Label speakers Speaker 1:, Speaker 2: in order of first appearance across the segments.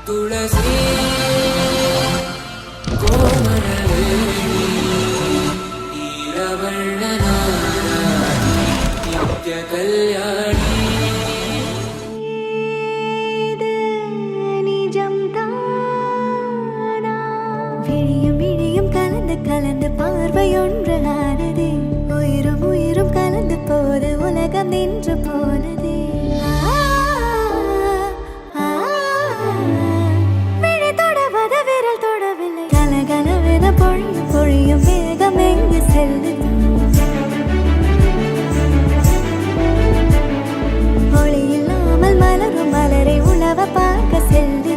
Speaker 1: துளசி கோமளவே நித்ய கல்யாணி
Speaker 2: கலந்து பார்வை ஒன்று ஆனதே உயிரும் உயிரும் கலந்து போது உலகம் நின்று போனதே விழி தொடவத விரல் தொடவில்லை கலகலவென பொழியும் பொழியும் வேகம் எங்கு செல்லுது ஒளி இல்லாமல் மலரும் மலரை உழவ பார்க்க செல்லுது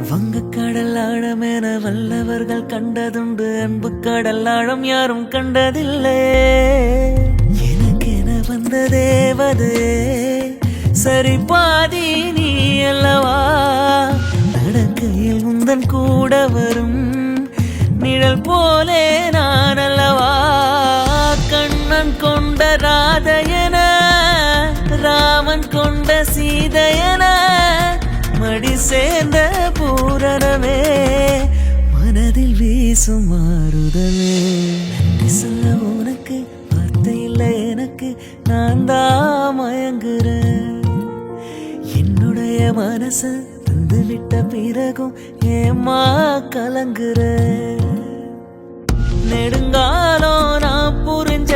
Speaker 3: வங்கக்கடல் ஆழமென வல்லவர்கள் கண்டதுண்டு அன்பு கடல் ஆழம் யாரும் கண்டதில்லை எனக்கென வந்த தேவது சரி பாதி நீ அல்லவா நடக்கையில் உந்தன் கூட வரும் நிழல் போலே நான் அல்லவா கண்ணன் கொண்ட ராதையன ராமன் கொண்ட சீதையன மடி சேர்ந்த பூரணமே மனதில் வீசும் மாறுதலே நன்றி சொல்ல உனக்கு வார்த்தை இல்லை எனக்கு நான் தான் மயங்குறேன் என்னுடைய மனசு தந்து விட்ட பிறகும் ஏமா கலங்குற நெடுங்காலம் நான் புரிஞ்ச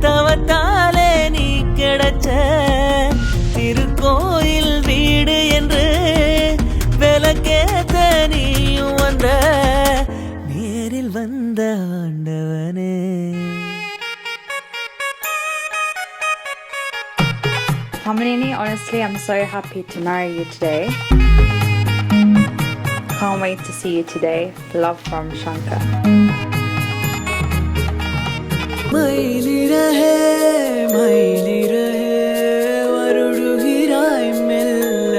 Speaker 3: தவத்தாலே நீ கிடைச்ச திருக்கோயில் வீடு என்று விலக்கேத்த நீயும் வந்த நேரில் வந்த ஆண்டவனே
Speaker 4: Hamanini, honestly, I'm so happy to marry you today. Can't wait to see you today. Love from Shankar.
Speaker 3: மைலி ரஹே வருடுகிறாய் மெல்ல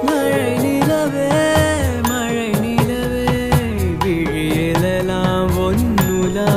Speaker 3: மழை நிலவே விழியெல்லாம் ஒன்னுலா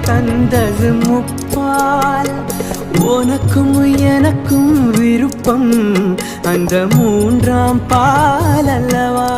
Speaker 3: தந்தது முப்பால் உனக்கும் எனக்கும் விருப்பம் அந்த மூன்றாம் பால் அல்லவா